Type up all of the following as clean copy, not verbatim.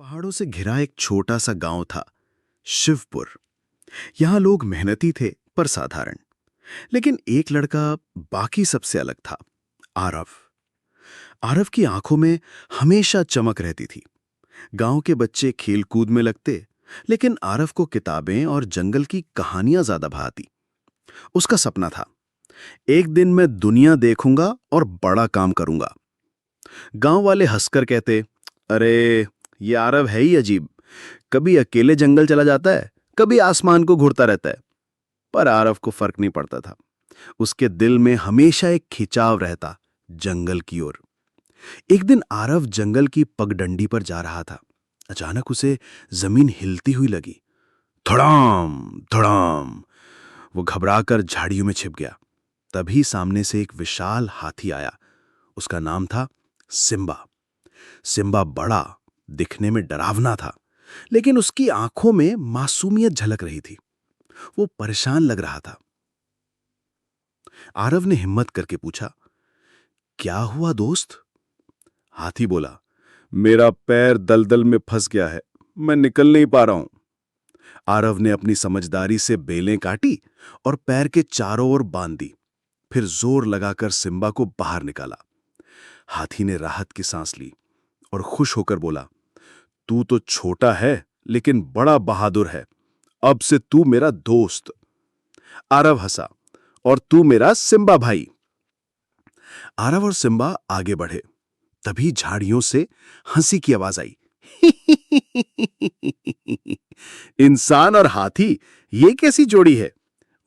पहाड़ों से घिरा एक छोटा सा गांव था, शिवपुर। यहां लोग मेहनती थे पर साधारण। लेकिन एक लड़का बाकी सबसे अलग था, आरव। आरव की आंखों में हमेशा चमक रहती थी। गांव के बच्चे खेल कूद में लगते, लेकिन आरव को किताबें और जंगल की कहानियां ज्यादा भाती। उसका सपना था, एक दिन मैं दुनिया देखूंगा और बड़ा काम करूंगा। गांव वाले हंसकर कहते, अरे ये आरव है ही अजीब। कभी अकेले जंगल चला जाता है, कभी आसमान को घूरता रहता है। पर आरव को फर्क नहीं पड़ता था। उसके दिल में हमेशा एक खिंचाव रहता, जंगल की ओर। एक दिन आरव जंगल की पगडंडी पर जा रहा था। अचानक उसे जमीन हिलती हुई लगी। धड़ाम धड़ाम। वो घबराकर झाड़ियों में छिप गया। तभी सामने से एक विशाल हाथी आया। उसका नाम था सिम्बा। सिम्बा बड़ा, दिखने में डरावना था, लेकिन उसकी आंखों में मासूमियत झलक रही थी। वो परेशान लग रहा था। आरव ने हिम्मत करके पूछा, क्या हुआ दोस्त? हाथी बोला, मेरा पैर दलदल में फंस गया है, मैं निकल नहीं पा रहा हूं। आरव ने अपनी समझदारी से बेलें काटी और पैर के चारों ओर बांध दी। फिर जोर लगाकर सिम्बा को बाहर निकाला। हाथी ने राहत की सांस ली और खुश होकर बोला, तू तो छोटा है लेकिन बड़ा बहादुर है। अब से तू मेरा दोस्त। आरव हंसा, और तू मेरा सिम्बा भाई। आरव और सिम्बा आगे बढ़े। तभी झाड़ियों से हंसी की आवाज आई। इंसान और हाथी, ये कैसी जोड़ी है?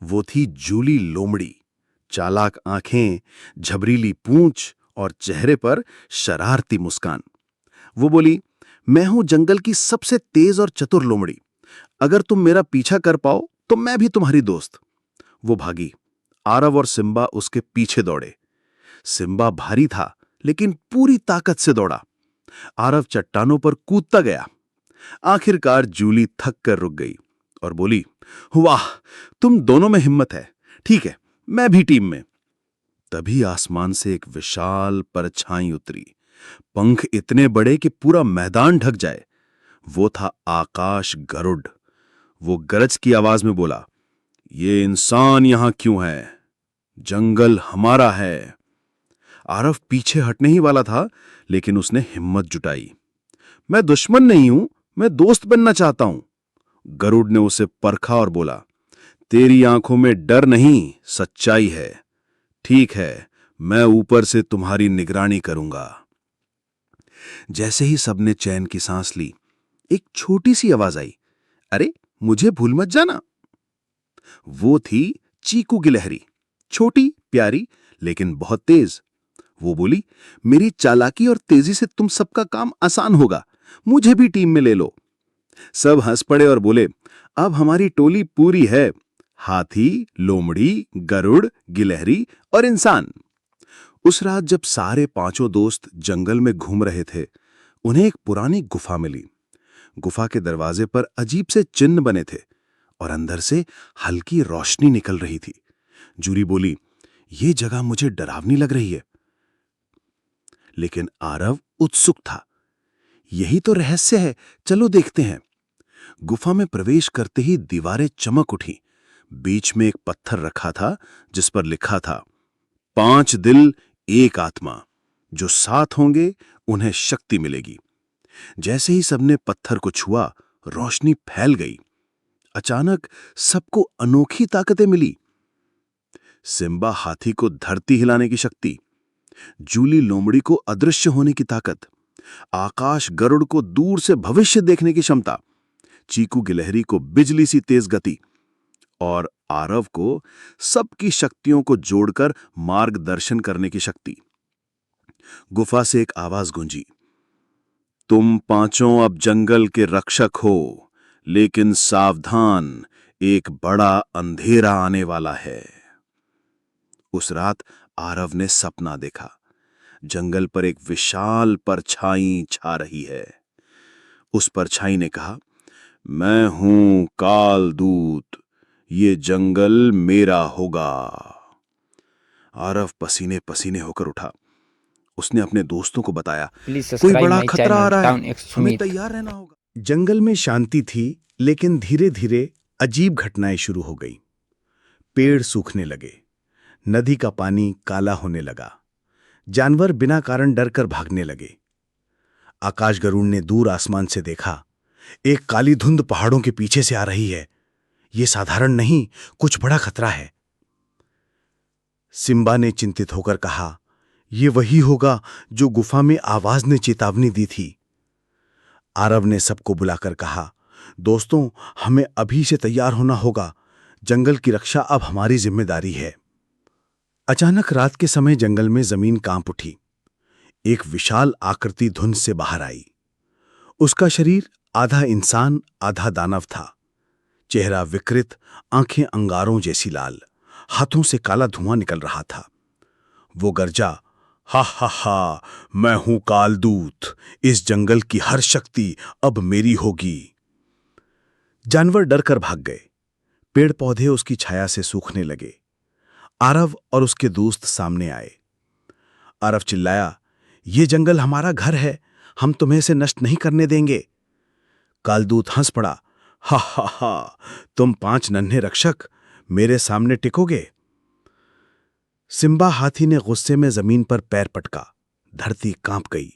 वो थी जूली लोमड़ी। चालाक आंखें, झबरीली पूंछ और चेहरे पर शरारती मुस्कान। वो बोली, मैं हूं जंगल की सबसे तेज और चतुर लोमड़ी। अगर तुम मेरा पीछा कर पाओ तो मैं भी तुम्हारी दोस्त। वो भागी। आरव और सिम्बा उसके पीछे दौड़े। सिम्बा भारी था, लेकिन पूरी ताकत से दौड़ा। आरव चट्टानों पर कूदता गया। आखिरकार जूली थक कर रुक गई और बोली, वाह, तुम दोनों में हिम्मत है। ठीक है, मैं भी टीम में। तभी आसमान से एक विशाल परछाई उतरी। पंख इतने बड़े कि पूरा मैदान ढक जाए। वो था आकाश गरुड़। वो गरज की आवाज में बोला, ये इंसान यहां क्यों है? जंगल हमारा है। आरव पीछे हटने ही वाला था, लेकिन उसने हिम्मत जुटाई। मैं दुश्मन नहीं हूं, मैं दोस्त बनना चाहता हूं। गरुड़ ने उसे परखा और बोला, तेरी आंखों में डर नहीं, सच्चाई है। ठीक है, मैं ऊपर से तुम्हारी निगरानी करूंगा। जैसे ही सबने चैन की सांस ली, एक छोटी सी आवाज आई, अरे मुझे भूल मत जाना। वो थी चीकू गिलहरी। छोटी, प्यारी, लेकिन बहुत तेज। वो बोली, मेरी चालाकी और तेजी से तुम सबका काम आसान होगा। मुझे भी टीम में ले लो। सब हंस पड़े और बोले, अब हमारी टोली पूरी है। हाथी, लोमड़ी, गरुड़, गिलहरी और इंसान। उस रात जब सारे पांचों दोस्त जंगल में घूम रहे थे, उन्हें एक पुरानी गुफा मिली। गुफा के दरवाजे पर अजीब से चिन्ह बने थे और अंदर से हल्की रोशनी निकल रही थी। जूरी बोली, ये जगह मुझे डरावनी लग रही है। लेकिन आरव उत्सुक था। यही तो रहस्य है, चलो देखते हैं। गुफा में प्रवेश करते ही दीवारें चमक उठी। बीच में एक पत्थर रखा था, जिस पर लिखा था, 5 दिल, एक आत्मा। जो साथ होंगे उन्हें शक्ति मिलेगी। जैसे ही सबने पत्थर को छुआ, रोशनी फैल गई। अचानक सबको अनोखी ताकतें मिली। सिम्बा हाथी को धरती हिलाने की शक्ति, जूली लोमड़ी को अदृश्य होने की ताकत, आकाश गरुड़ को दूर से भविष्य देखने की क्षमता, चीकू गिलहरी को बिजली सी तेज गति और आरव को सबकी शक्तियों को जोड़कर मार्गदर्शन करने की शक्ति। गुफा से एक आवाज गूंजी, तुम पांचों अब जंगल के रक्षक हो, लेकिन सावधान, एक बड़ा अंधेरा आने वाला है। उस रात आरव ने सपना देखा। जंगल पर एक विशाल परछाई छा रही है। उस परछाई ने कहा, मैं हूं काल दूत, ये जंगल मेरा होगा। आरव पसीने पसीने होकर उठा। उसने अपने दोस्तों को बताया, Please कोई subscribe बड़ा my खतरा आ channel रहा है, Town X हमें Sumit. तैयार रहना होगा। जंगल में शांति थी, लेकिन धीरे धीरे अजीब घटनाएं शुरू हो गई। पेड़ सूखने लगे, नदी का पानी काला होने लगा, जानवर बिना कारण डरकर भागने लगे। आकाश गरुड़ ने दूर आसमान से देखा, एक काली धुंध पहाड़ों के पीछे से आ रही है। यह साधारण नहीं, कुछ बड़ा खतरा है। सिम्बा ने चिंतित होकर कहा, यह वही होगा जो गुफा में आवाज ने चेतावनी दी थी। आरव ने सबको बुलाकर कहा, दोस्तों, हमें अभी से तैयार होना होगा। जंगल की रक्षा अब हमारी जिम्मेदारी है। अचानक रात के समय जंगल में जमीन कांप उठी। एक विशाल आकृति धुंध से बाहर आई। उसका शरीर आधा इंसान आधा दानव था। चेहरा विकृत, आंखें अंगारों जैसी लाल, हाथों से काला धुआं निकल रहा था। वो गरजा, हा हा हा, मैं हूं कालदूत, इस जंगल की हर शक्ति अब मेरी होगी। जानवर डरकर भाग गए। पेड़ पौधे उसकी छाया से सूखने लगे। आरव और उसके दोस्त सामने आए। आरव चिल्लाया, ये जंगल हमारा घर है, हम तुम्हें इसे नष्ट नहीं करने देंगे। कालदूत हंस पड़ा, हा हा हा, तुम 5 नन्हे रक्षक मेरे सामने टिकोगे? सिम्बा हाथी ने गुस्से में जमीन पर पैर पटका। धरती कांप गई।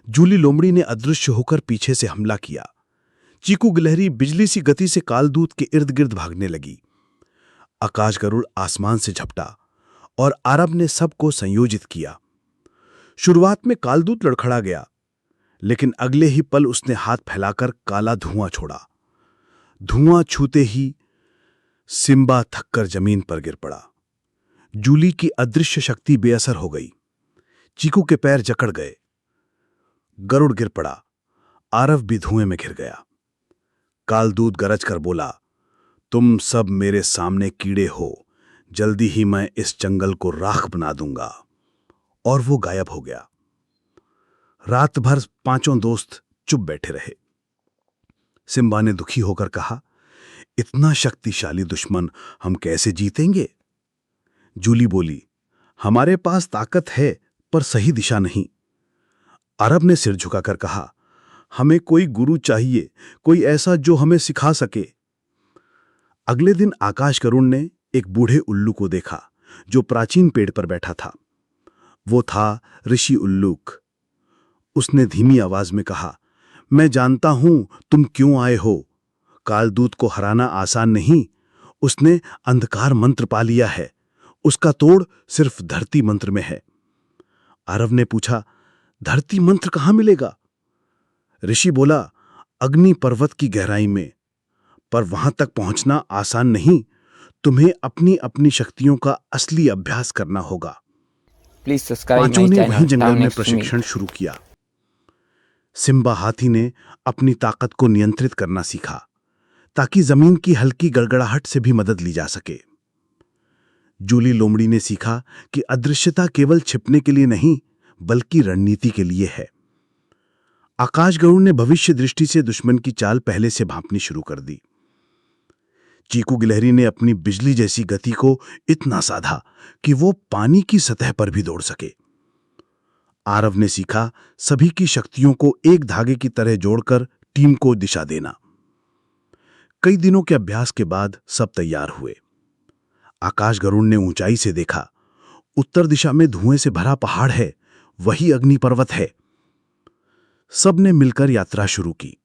जूली लोमड़ी ने अदृश्य होकर पीछे से हमला किया। चीकू गिलहरी बिजली सी गति से कालदूत के इर्द गिर्द भागने लगी। आकाश गरुड़ आसमान से झपटा और आरब ने सबको संयोजित किया। शुरुआत में कालदूत लड़खड़ा गया, लेकिन अगले ही पल उसने हाथ फैलाकर काला धुआं छोड़ा। धुआं छूते ही सिम्बा थककर जमीन पर गिर पड़ा। जूली की अदृश्य शक्ति बेअसर हो गई। चीकू के पैर जकड़ गए। गरुड़ गिर पड़ा। आरव भी धुएं में घिर गया। कालदूत गरज कर बोला, तुम सब मेरे सामने कीड़े हो, जल्दी ही मैं इस जंगल को राख बना दूंगा। और वो गायब हो गया। रात भर 5 दोस्त चुप बैठे रहे। सिम्बा ने दुखी होकर कहा, इतना शक्तिशाली दुश्मन हम कैसे जीतेंगे? जूली बोली, हमारे पास ताकत है पर सही दिशा नहीं। अरब ने सिर झुकाकर कहा, हमें कोई गुरु चाहिए, कोई ऐसा जो हमें सिखा सके। अगले दिन आकाश गरुड़ ने एक बूढ़े उल्लू को देखा जो प्राचीन पेड़ पर बैठा था। वो था ऋषि उल्लूक। उसने धीमी आवाज में कहा, मैं जानता हूं तुम क्यों आए हो। कालदूत को हराना आसान नहीं। उसने अंधकार मंत्र पा लिया है। उसका तोड़ सिर्फ धरती मंत्र में है। आरव ने पूछा, धरती मंत्र कहां मिलेगा? ऋषि बोला, अग्नि पर्वत की गहराई में। पर वहां तक पहुंचना आसान नहीं। तुम्हें अपनी अपनी शक्तियों का असली अभ्यास करना होगा। Please subscribe पांचों my ने channel वहीं जंगल Town में X प्रशिक्षण Sumit. शुरू किया। सिम्बा हाथी ने अपनी ताकत को नियंत्रित करना सीखा ताकि जमीन की हल्की गड़गड़ाहट से भी मदद ली जा सके। जूली लोमड़ी ने सीखा कि अदृश्यता केवल छिपने के लिए नहीं, बल्कि रणनीति के लिए है। आकाश गरुड़ ने भविष्य दृष्टि से दुश्मन की चाल पहले से भांपनी शुरू कर दी। चीकू गिलहरी ने अपनी बिजली जैसी गति को इतना साधा कि वो पानी की सतह पर भी दौड़ सके। आरव ने सीखा सभी की शक्तियों को एक धागे की तरह जोड़कर टीम को दिशा देना। कई दिनों के अभ्यास के बाद सब तैयार हुए। आकाश गरुड़ ने ऊंचाई से देखा, उत्तर दिशा में धुएं से भरा पहाड़ है, वही अग्नि पर्वत है। सब ने मिलकर यात्रा शुरू की।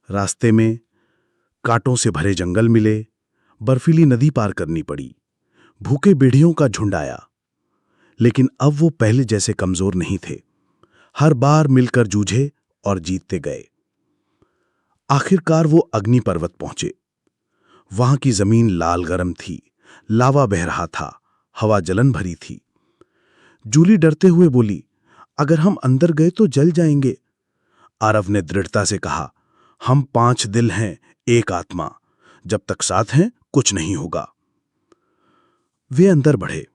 रास्ते में कांटों से भरे जंगल मिले, बर्फीली नदी पार करनी पड़ी, भूखे भेड़ियों का झुंड आया। लेकिन अब वो पहले जैसे कमजोर नहीं थे। हर बार मिलकर जूझे और जीतते गए। आखिरकार वो अग्नि पर्वत पहुंचे। वहां की जमीन लाल गरम थी, लावा बह रहा था, हवा जलन भरी थी। जूली डरते हुए बोली, अगर हम अंदर गए तो जल जाएंगे। आरव ने दृढ़ता से कहा, हम 5 दिल हैं, एक आत्मा, जब तक साथ हैं कुछ नहीं होगा। वे अंदर बढ़े।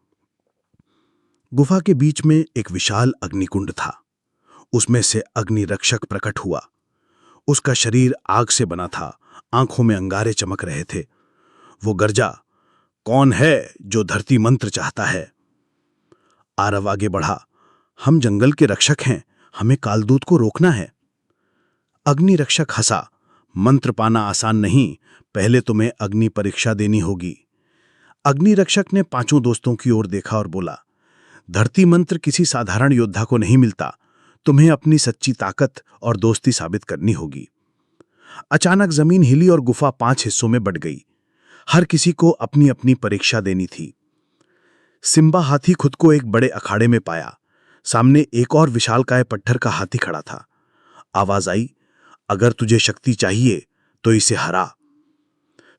गुफा के बीच में एक विशाल अग्निकुंड था। उसमें से अग्नि रक्षक प्रकट हुआ। उसका शरीर आग से बना था, आंखों में अंगारे चमक रहे थे। वो गरजा, कौन है जो धरती मंत्र चाहता है? आरव आगे बढ़ा, हम जंगल के रक्षक हैं, हमें कालदूत को रोकना है। अग्नि रक्षक हंसा। मंत्र पाना आसान नहीं, पहले तुम्हें अग्नि परीक्षा देनी होगी। अग्नि रक्षक ने पांचों दोस्तों की ओर देखा और बोला, धरती मंत्र किसी साधारण योद्धा को नहीं मिलता, तुम्हें अपनी सच्ची ताकत और दोस्ती साबित करनी होगी। अचानक जमीन हिली और गुफा 5 हिस्सों में बंट गई। हर किसी को अपनी अपनी परीक्षा देनी थी। सिम्बा हाथी खुद को एक बड़े अखाड़े में पाया। सामने एक और विशालकाय पत्थर का हाथी खड़ा था। आवाज आई, अगर तुझे शक्ति चाहिए तो इसे हरा।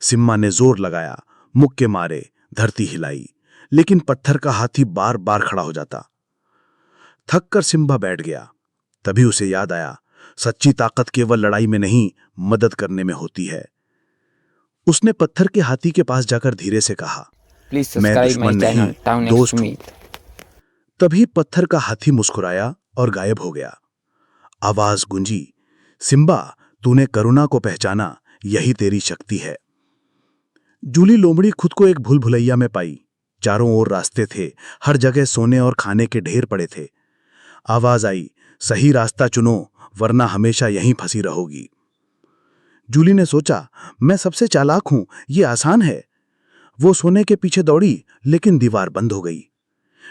सिम्बा ने जोर लगाया, मुक्के मारे, धरती हिलाई, लेकिन पत्थर का हाथी बार बार खड़ा हो जाता। थक कर सिम्बा बैठ गया। तभी उसे याद आया, सच्ची ताकत केवल लड़ाई में नहीं, मदद करने में होती है। उसने पत्थर के हाथी के पास जाकर धीरे से कहा, मैं दुश्मन नहीं, दोस्त हूं। तभी पत्थर का हाथी मुस्कुराया और गायब हो गया। आवाज गूंजी, सिम्बा, तूने करुणा को पहचाना, यही तेरी शक्ति है। जूली लोमड़ी खुद को एक भूल भुलैया में पाई। चारों ओर रास्ते थे, हर जगह सोने और खाने के ढेर पड़े थे। आवाज आई, सही रास्ता चुनो, वरना हमेशा यहीं फंसी रहोगी। जूली ने सोचा, मैं सबसे चालाक हूं, ये आसान है। वो सोने के पीछे दौड़ी, लेकिन दीवार बंद हो गई।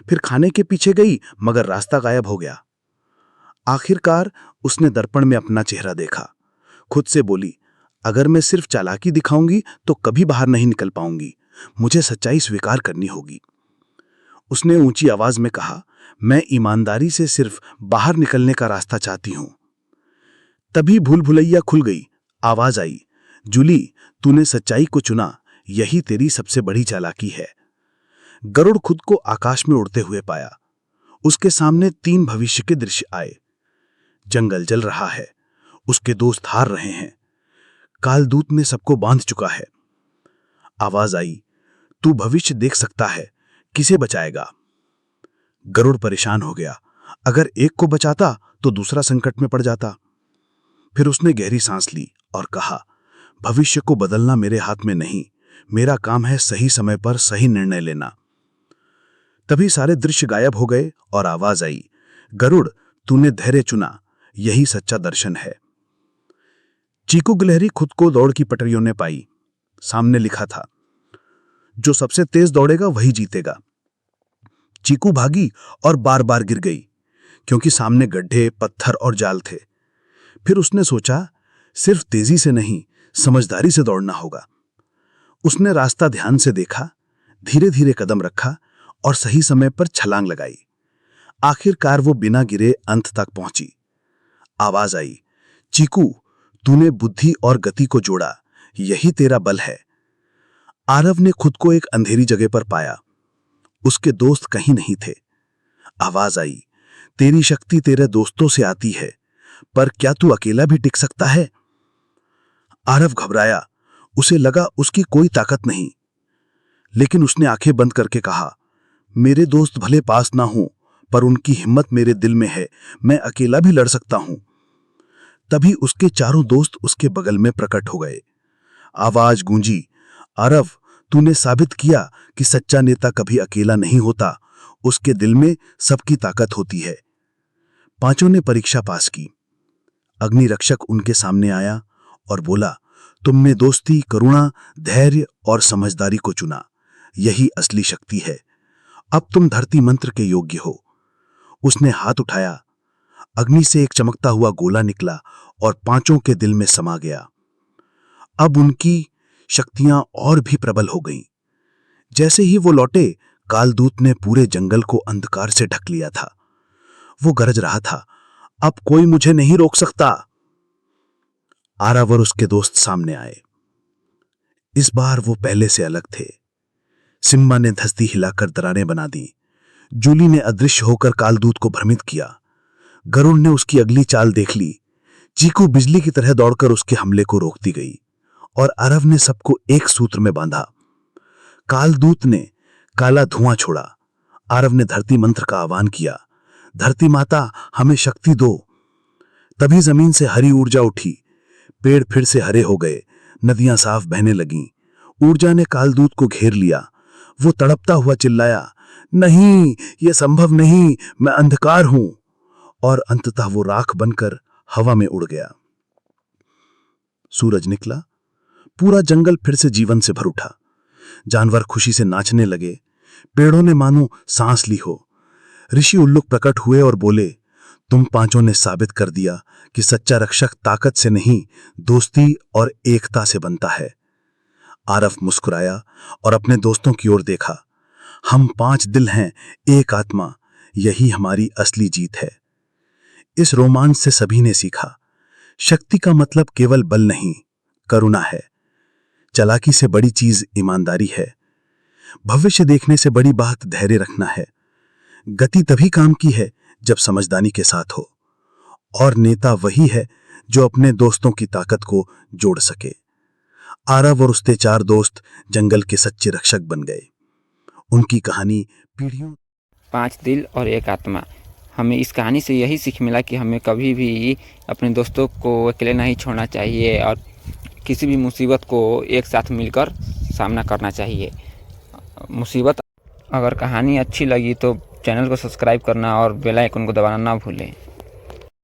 फिर खाने के पीछे गई, मगर रास्ता गायब हो गया। आखिरकार उसने दर्पण में अपना चेहरा देखा। खुद से बोली, अगर मैं सिर्फ चालाकी दिखाऊंगी तो कभी बाहर नहीं निकल पाऊंगी, मुझे सच्चाई स्वीकार करनी होगी। उसने ऊंची आवाज में कहा, मैं ईमानदारी से सिर्फ बाहर निकलने का रास्ता चाहती हूं। तभी भूल भुलैया खुल गई। आवाज आई, जूली, तूने सच्चाई को चुना, यही तेरी सबसे बड़ी चालाकी है। गरुड़ खुद को आकाश में उड़ते हुए पाया। उसके सामने 3 भविष्य के दृश्य आए। जंगल जल रहा है, उसके दोस्त हार रहे हैं, कालदूत ने सबको बांध चुका है। आवाज आई, तू भविष्य देख सकता है, किसे बचाएगा? गरुड़ परेशान हो गया। अगर एक को बचाता तो दूसरा संकट में पड़ जाता। फिर उसने गहरी सांस ली और कहा, भविष्य को बदलना मेरे हाथ में नहीं, मेरा काम है सही समय पर सही निर्णय लेना। तभी सारे दृश्य गायब हो गए और आवाज आई, गरुड़, तूने धैर्य चुना, यही सच्चा दर्शन है। चीकू गिलहरी खुद को दौड़ की पटरियों ने पाई। सामने लिखा था, जो सबसे तेज दौड़ेगा वही जीतेगा। चीकू भागी और बार बार गिर गई, क्योंकि सामने गड्ढे, पत्थर और जाल थे। फिर उसने सोचा, सिर्फ तेजी से नहीं, समझदारी से दौड़ना होगा। उसने रास्ता ध्यान से देखा, धीरे धीरे कदम रखा और सही समय पर छलांग लगाई। आखिरकार वो बिना गिरे अंत तक पहुंची। आवाज आई, चीकू, तूने बुद्धि और गति को जोड़ा, यही तेरा बल है। आरव ने खुद को एक अंधेरी जगह पर पाया। उसके दोस्त कहीं नहीं थे। आवाज आई, तेरी शक्ति तेरे दोस्तों से आती है, पर क्या तू अकेला भी टिक सकता है? आरव घबराया। उसे लगा उसकी कोई ताकत नहीं, लेकिन उसने आंखें बंद करके कहा, मेरे दोस्त भले पास ना हो, पर उनकी हिम्मत मेरे दिल में है, मैं अकेला भी लड़ सकता हूं। तभी उसके चारों दोस्त उसके बगल में प्रकट हो गए। आवाज गूंजी, आरव, तूने साबित किया कि सच्चा नेता कभी अकेला नहीं होता, उसके दिल में सबकी ताकत होती है। पांचों ने परीक्षा पास की। अग्नि रक्षक उनके सामने आया और बोला, तुमने दोस्ती, करुणा, धैर्य और समझदारी को चुना, यही असली शक्ति है। अब तुम धरती मंत्र के योग्य हो। उसने हाथ उठाया। अग्नि से एक चमकता हुआ गोला निकला और पांचों के दिल में समा गया। अब उनकी शक्तियां और भी प्रबल हो गईं। जैसे ही वो लौटे, कालदूत ने पूरे जंगल को अंधकार से ढक लिया था। वो गरज रहा था, अब कोई मुझे नहीं रोक सकता। आरव और उसके दोस्त सामने आए। इस बार वो पहले से अलग थे। सिम्बा ने धस्ती हिलाकर दरारें बना दी। जूली ने अदृश्य होकर कालदूत को भ्रमित किया। गरुड़ ने उसकी अगली चाल देख ली। चीकू बिजली की तरह दौड़कर उसके हमले को रोकती गई और आरव ने सबको एक सूत्र में बांधा। कालदूत ने काला धुआं छोड़ा। आरव ने धरती मंत्र का आह्वान किया, धरती माता, हमें शक्ति दो। तभी जमीन से हरी ऊर्जा उठी। पेड़ फिर से हरे हो गए, नदियां साफ बहने लगीं। ऊर्जा ने कालदूत को घेर लिया। वो तड़पता हुआ चिल्लाया, नहीं, यह संभव नहीं, मैं अंधकार हूं। और अंततः वो राख बनकर हवा में उड़ गया। सूरज निकला, पूरा जंगल फिर से जीवन से भर उठा। जानवर खुशी से नाचने लगे, पेड़ों ने मानो सांस ली हो। ऋषि उल्लुक प्रकट हुए और बोले, तुम पांचों ने साबित कर दिया कि सच्चा रक्षक ताकत से नहीं, दोस्ती और एकता से बनता है। आरव मुस्कुराया और अपने दोस्तों की ओर देखा। हम 5 दिल हैं, एक आत्मा, यही हमारी असली जीत है। इस रोमांच से सभी ने सीखा, शक्ति का मतलब केवल बल नहीं, करुणा है। चालाकी से बड़ी चीज ईमानदारी है। भविष्य देखने से बड़ी बात धैर्य रखना है। गति तभी काम की है जब समझदारी के साथ हो। और नेता वही है जो अपने दोस्तों की ताकत को जोड़ सके। आरव और उसके 4 दोस्त जंगल के सच्चे रक्षक बन गए। उनकी कहानी पीढ़ियों। 5 दिल और एक आत्मा। हमें इस कहानी से यही सीख मिला कि हमें कभी भी अपने दोस्तों को अकेले नहीं छोड़ना चाहिए और किसी भी मुसीबत को एक साथ मिलकर सामना करना चाहिए। अगर कहानी अच्छी लगी तो चैनल को सब्सक्राइब करना और बेल आइकन को दबाना ना भूलें।